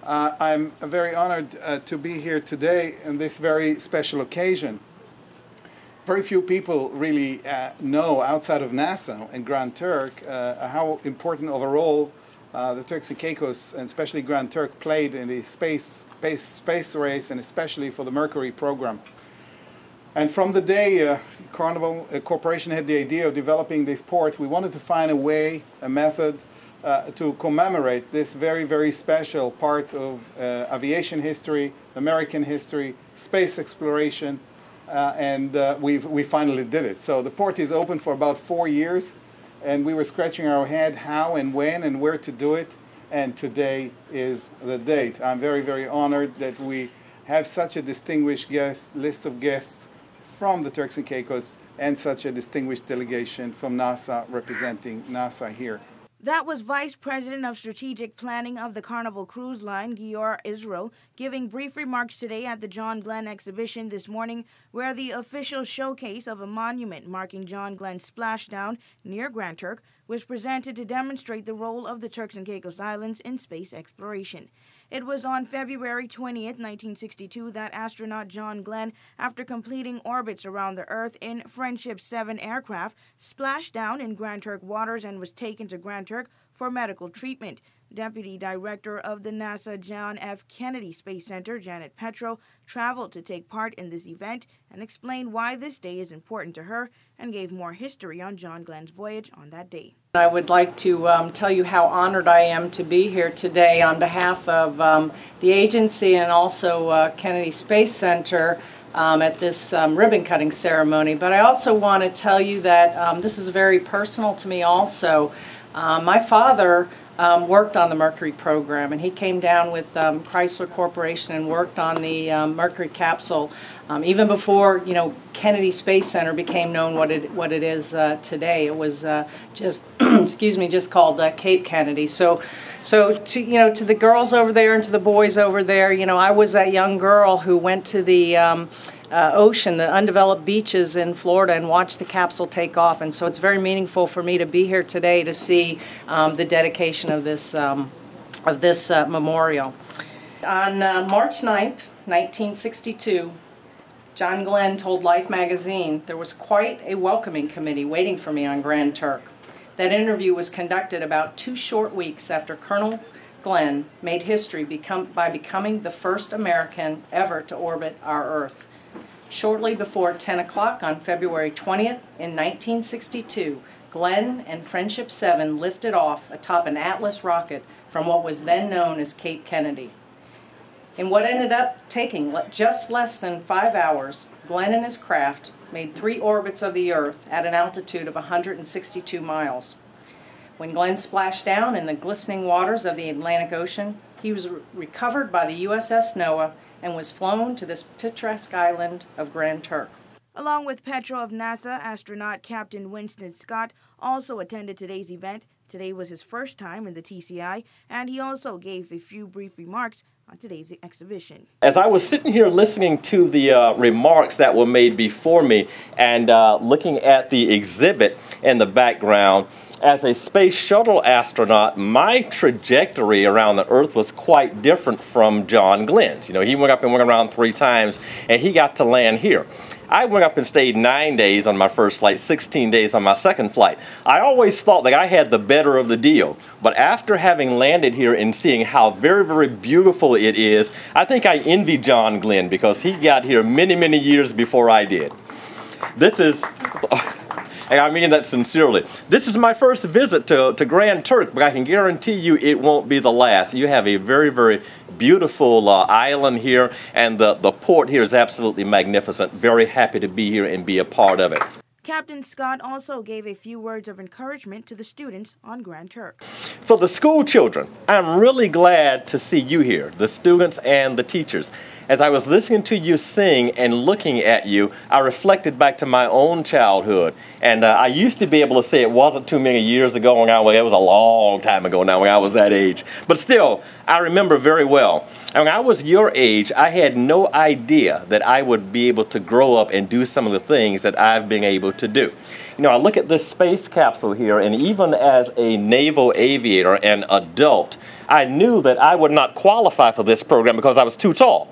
I'm very honored to be here today on this very special occasion. Very few people really know outside of NASA and Grand Turk how important of a role the Turks and Caicos, and especially Grand Turk, played in the space race, and especially for the Mercury program. And from the day Carnival Corporation had the idea of developing this port, we wanted to find a way, a method, to commemorate this very, very special part of aviation history, American history, space exploration, and we finally did it. So the port is open for about 4 years, and we were scratching our head how and when and where to do it, and today is the date. I'm very, very honored that we have such a distinguished list of guests from the Turks and Caicos and such a distinguished delegation from NASA representing NASA here. That was Vice President of Strategic Planning of the Carnival Cruise Line, Gior Israel, giving brief remarks today at the John Glen exhibition this morning, where the official showcase of a monument marking John Glen's splashdown near Grand Turk was presented to demonstrate the role of the Turks and Caicos Islands in space exploration. It was on February 20th, 1962, that astronaut John Glen, after completing orbits around the Earth in Friendship 7 aircraft, splashed down in Grand Turk waters and was taken to Grand Turk for medical treatment. Deputy Director of the NASA John F. Kennedy Space Center, Janet Petro, traveled to take part in this event and explained why this day is important to her and gave more history on John Glen's voyage on that day. I would like to tell you how honored I am to be here today on behalf of the agency and also Kennedy Space Center at this ribbon cutting ceremony. But I also want to tell you that this is very personal to me also. My father worked on the Mercury program, and he came down with Chrysler Corporation and worked on the Mercury capsule even before, you know, Kennedy Space Center became known what it is today. It was just excuse me, just called Cape Kennedy. So to the girls over there and to the boys over there, you know, I was that young girl who went to the ocean, the undeveloped beaches in Florida, and watched the capsule take off. And so it's very meaningful for me to be here today to see the dedication of this memorial. On March 9th, 1962, John Glen told Life magazine there was quite a welcoming committee waiting for me on Grand Turk. That interview was conducted about 2 short weeks after Colonel Glen made history by becoming the first American ever to orbit our Earth. Shortly before 10 o'clock on February 20th in 1962, Glen and Friendship 7 lifted off atop an Atlas rocket from what was then known as Cape Kennedy. In what ended up taking just less than 5 hours, Glen and his craft made 3 orbits of the Earth at an altitude of 162 miles. When Glen splashed down in the glistening waters of the Atlantic Ocean, he was recovered by the USS Noah and was flown to this picturesque island of Grand Turk. Along with Petro of NASA, astronaut Captain Winston Scott also attended today's event. Today was his first time in the TCI, and he also gave a few brief remarks on today's exhibition. As I was sitting here listening to the remarks that were made before me and looking at the exhibit in the background, as a space shuttle astronaut, my trajectory around the Earth was quite different from John Glen's. You know, he went up and went around 3 times, and he got to land here. I went up and stayed 9 days on my first flight, 16 days on my second flight. I always thought that I had the better of the deal, but after having landed here and seeing how very, very beautiful it is, I think I envy John Glen because he got here many, many years before I did. This is... And I mean that sincerely. This is my first visit to Grand Turk, but I can guarantee you it won't be the last. You have a very, very beautiful island here, and the port here is absolutely magnificent. Very happy to be here and be a part of it. Captain Scott also gave a few words of encouragement to the students on Grand Turk. For the school children, I'm really glad to see you here, the students and the teachers. As I was listening to you sing and looking at you, I reflected back to my own childhood. And I used to be able to say it wasn't too many years ago when it was a long time ago now when I was that age. But still, I remember very well. And when I was your age, I had no idea that I would be able to grow up and do some of the things that I've been able able to do. You know, I look at this space capsule here, and even as a naval aviator and adult, I knew that I would not qualify for this program because I was too tall.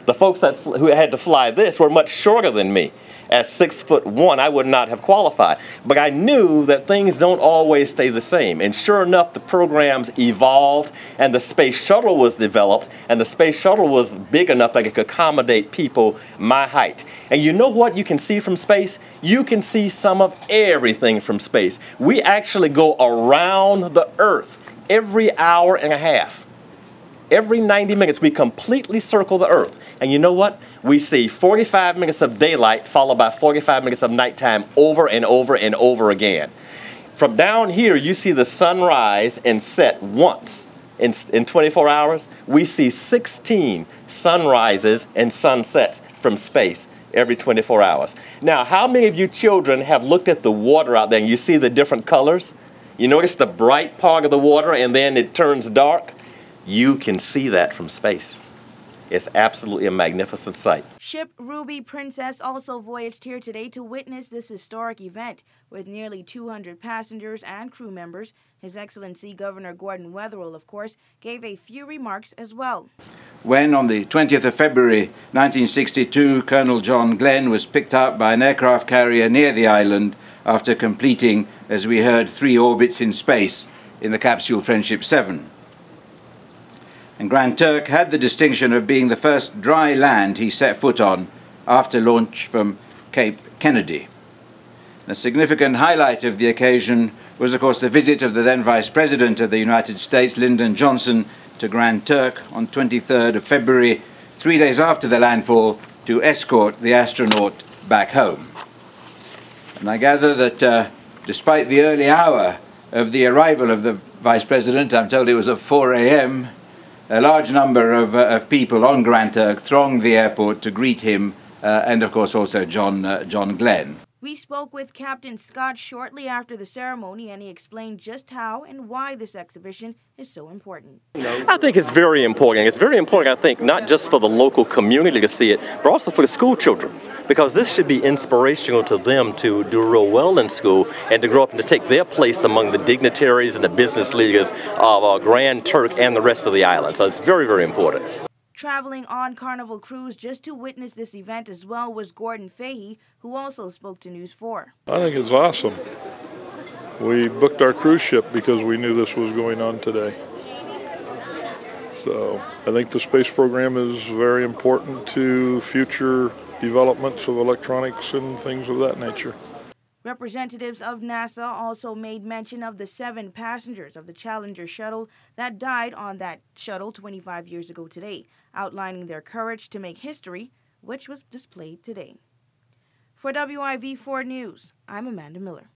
The folks who had to fly this were much shorter than me. At 6'1", I would not have qualified. But I knew that things don't always stay the same. And sure enough, the programs evolved, and the space shuttle was developed, and the space shuttle was big enough that it could accommodate people my height. And you know what you can see from space? You can see some of everything from space. We actually go around the Earth every hour and a half. Every 90 minutes, we completely circle the Earth. And you know what? We see 45 minutes of daylight followed by 45 minutes of nighttime over and over and over again. From down here, you see the sun rise and set once in 24 hours. We see 16 sunrises and sunsets from space every 24 hours. Now, how many of you children have looked at the water out there and you see the different colors? You notice the bright part of the water and then it turns dark? You can see that from space. It's absolutely a magnificent sight. Ship Ruby Princess also voyaged here today to witness this historic event. With nearly 200 passengers and crew members, His Excellency Governor Gordon Wetherell, of course, gave a few remarks as well. When on the 20th of February 1962, Colonel John Glen was picked up by an aircraft carrier near the island after completing, as we heard, 3 orbits in space in the capsule Friendship 7. And Grand Turk had the distinction of being the first dry land he set foot on after launch from Cape Kennedy. A significant highlight of the occasion was, of course, the visit of the then Vice President of the United States, Lyndon Johnson, to Grand Turk on 23rd of February, 3 days after the landfall, to escort the astronaut back home. And I gather that despite the early hour of the arrival of the Vice President, I'm told it was at 4 a.m., a large number of people on Grand Turk thronged the airport to greet him and, of course, also John Glen. We spoke with Captain Scott shortly after the ceremony, and he explained just how and why this exhibition is so important. I think it's very important. It's very important, I think, not just for the local community to see it, but also for the school children, because this should be inspirational to them to do real well in school and to grow up and to take their place among the dignitaries and the business leaders of Grand Turk and the rest of the island. So it's very, very important. Traveling on Carnival Cruise just to witness this event as well was Gordon Fahey, who also spoke to News 4. I think it's awesome. We booked our cruise ship because we knew this was going on today. So I think the space program is very important to future developments of electronics and things of that nature. Representatives of NASA also made mention of the 7 passengers of the Challenger shuttle that died on that shuttle 25 years ago today, outlining their courage to make history, which was displayed today. For WIV4 News, I'm Amanda Miller.